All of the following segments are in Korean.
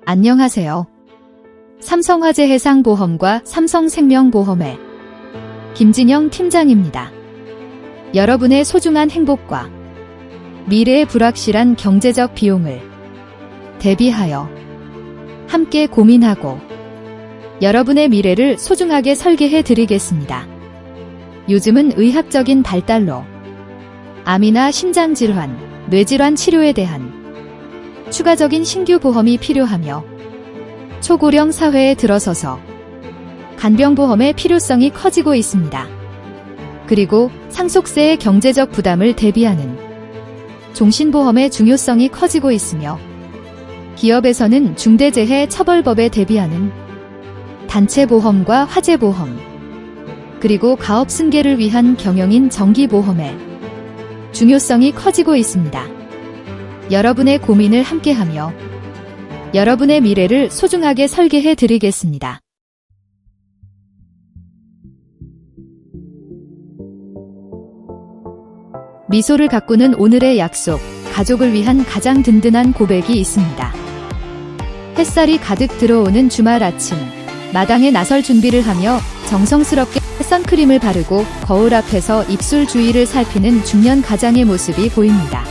안녕하세요. 삼성화재 해상보험과 삼성생명보험의 김진영 팀장입니다. 여러분의 소중한 행복과 미래의 불확실한 경제적 비용을 대비하여 함께 고민하고 여러분의 미래를 소중하게 설계해 드리겠습니다. 요즘은 의학적인 발달로 암이나 심장질환, 뇌질환 치료에 대한 추가적인 신규 보험이 필요하며 초고령 사회에 들어서서 간병보험의 필요성이 커지고 있습니다. 그리고 상속세의 경제적 부담을 대비하는 종신보험의 중요성이 커지고 있으며 기업에서는 중대재해처벌법에 대비하는 단체보험과 화재보험, 그리고 가업승계를 위한 경영인 정기보험의 중요성이 커지고 있습니다. 여러분의 고민을 함께하며 여러분의 미래를 소중하게 설계해 드리겠습니다. 미소를 가꾸는 오늘의 약속, 가족을 위한 가장 든든한 고백이 있습니다. 햇살이 가득 들어오는 주말 아침, 마당에 나설 준비를 하며 정성스럽게 선크림을 바르고 거울 앞에서 입술 주위를 살피는 중년 가장의 모습이 보입니다.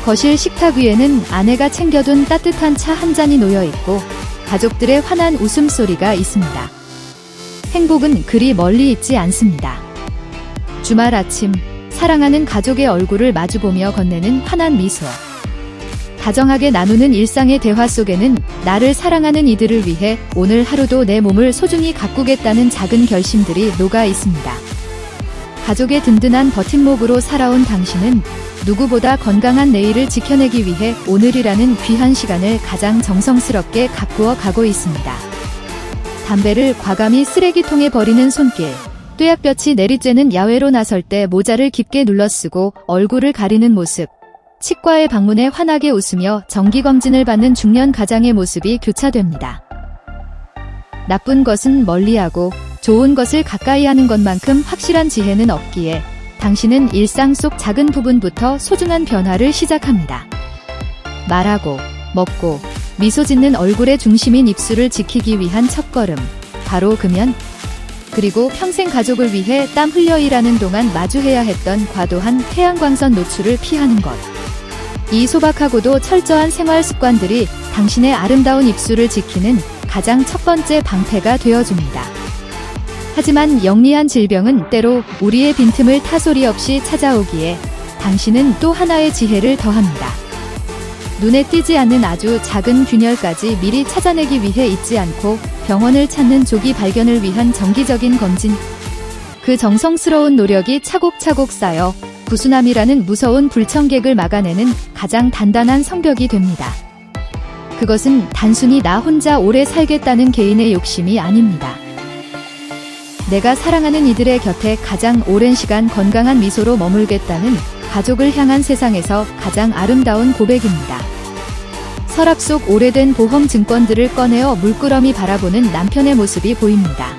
거실 식탁 위에는 아내가 챙겨둔 따뜻한 차 한 잔이 놓여있고 가족들의 환한 웃음소리가 있습니다. 행복은 그리 멀리 있지 않습니다. 주말 아침, 사랑하는 가족의 얼굴을 마주보며 건네는 환한 미소. 다정하게 나누는 일상의 대화 속에는 나를 사랑하는 이들을 위해 오늘 하루도 내 몸을 소중히 가꾸겠다는 작은 결심들이 녹아 있습니다. 가족의 든든한 버팀목으로 살아온 당신은 누구보다 건강한 내일을 지켜내기 위해 오늘이라는 귀한 시간을 가장 정성스럽게 가꾸어 가고 있습니다. 담배를 과감히 쓰레기통에 버리는 손길, 뙤약볕이 내리쬐는 야외로 나설 때 모자를 깊게 눌러쓰고 얼굴을 가리는 모습, 치과에 방문해 환하게 웃으며 정기검진을 받는 중년 가장의 모습이 교차됩니다. 나쁜 것은 멀리하고 좋은 것을 가까이 하는 것만큼 확실한 지혜는 없기에 당신은 일상 속 작은 부분부터 소중한 변화를 시작합니다. 말하고, 먹고, 미소 짓는 얼굴의 중심인 입술을 지키기 위한 첫걸음, 바로 금연. 그리고 평생 가족을 위해 땀 흘려 일하는 동안 마주해야 했던 과도한 태양광선 노출을 피하는 것. 이 소박하고도 철저한 생활 습관들이 당신의 아름다운 입술을 지키는 가장 첫 번째 방패가 되어줍니다. 하지만 영리한 질병은 때로 우리의 빈틈을 타소리 없이 찾아오기에 당신은 또 하나의 지혜를 더합니다. 눈에 띄지 않는 아주 작은 균열까지 미리 찾아내기 위해 잊지 않고 병원을 찾는 조기 발견을 위한 정기적인 검진. 그 정성스러운 노력이 차곡차곡 쌓여 구수남이라는 무서운 불청객을 막아내는 가장 단단한 성벽이 됩니다. 그것은 단순히 나 혼자 오래 살겠다는 개인의 욕심이 아닙니다. 내가 사랑하는 이들의 곁에 가장 오랜 시간 건강한 미소로 머물겠다는 가족을 향한 세상에서 가장 아름다운 고백입니다. 서랍 속 오래된 보험 증권들을 꺼내어 물끄러미 바라보는 남편의 모습이 보입니다.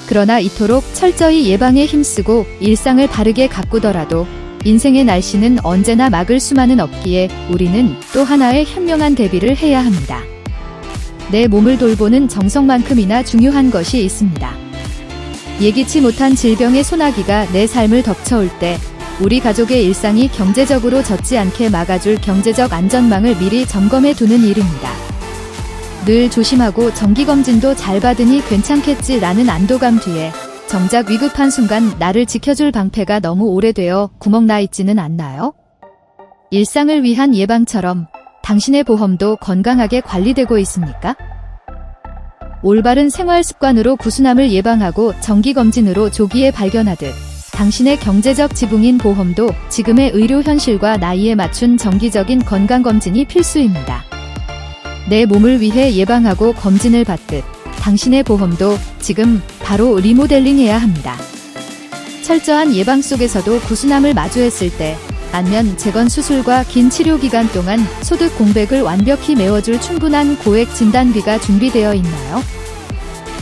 그러나 이토록 철저히 예방에 힘쓰고 일상을 바르게 가꾸더라도 인생의 날씨는 언제나 막을 수만은 없기에 우리는 또 하나의 현명한 대비를 해야 합니다. 내 몸을 돌보는 정성만큼이나 중요한 것이 있습니다. 예기치 못한 질병의 소나기가 내 삶을 덮쳐올 때 우리 가족의 일상이 경제적으로 젖지 않게 막아줄 경제적 안전망을 미리 점검해 두는 일입니다. 늘 조심하고 정기검진도 잘 받으니 괜찮겠지라는 안도감 뒤에 정작 위급한 순간 나를 지켜줄 방패가 너무 오래되어 구멍 나 있지는 않나요? 일상을 위한 예방처럼 당신의 보험도 건강하게 관리되고 있습니까? 올바른 생활 습관으로 구수남을 예방하고 정기검진으로 조기에 발견하듯 당신의 경제적 지붕인 보험도 지금의 의료 현실과 나이에 맞춘 정기적인 건강검진이 필수입니다. 내 몸을 위해 예방하고 검진을 받듯 당신의 보험도 지금 바로 리모델링해야 합니다. 철저한 예방 속에서도 구수남을 마주했을 때 안면 재건 수술과 긴 치료 기간 동안 소득 공백을 완벽히 메워줄 충분한 고액 진단비가 준비되어 있나요?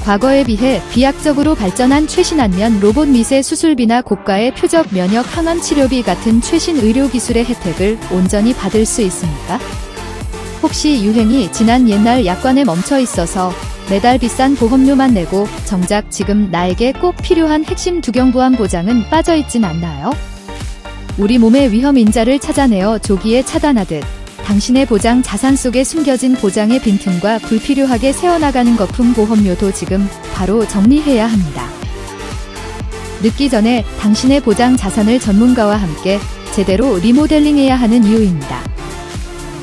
과거에 비해 비약적으로 발전한 최신 안면 로봇 미세 수술비나 고가의 표적 면역 항암 치료비 같은 최신 의료기술의 혜택을 온전히 받을 수 있습니까? 혹시 유행이 지난 옛날 약관에 멈춰 있어서 매달 비싼 보험료만 내고 정작 지금 나에게 꼭 필요한 핵심 두경부암 보장은 빠져있진 않나요? 우리 몸의 위험 인자를 찾아내어 조기에 차단하듯 당신의 보장 자산 속에 숨겨진 보장의 빈틈과 불필요하게 새어나가는 거품 보험료도 지금 바로 정리해야 합니다. 늦기 전에 당신의 보장 자산을 전문가와 함께 제대로 리모델링해야 하는 이유입니다.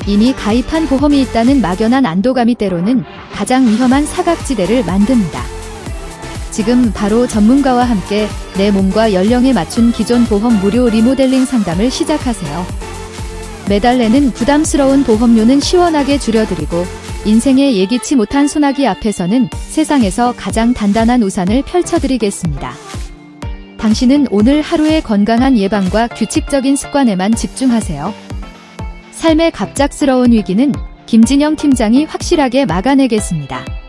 이미 가입한 보험이 있다는 막연한 안도감이 때로는 가장 위험한 사각지대를 만듭니다. 지금 바로 전문가와 함께 내 몸과 연령에 맞춘 기존 보험 무료 리모델링 상담을 시작하세요. 매달 내는 부담스러운 보험료는 시원하게 줄여드리고 인생에 예기치 못한 소나기 앞에서는 세상에서 가장 단단한 우산을 펼쳐드리겠습니다. 당신은 오늘 하루의 건강한 예방과 규칙적인 습관에만 집중하세요. 삶의 갑작스러운 위기는 김진영 팀장이 확실하게 막아내겠습니다.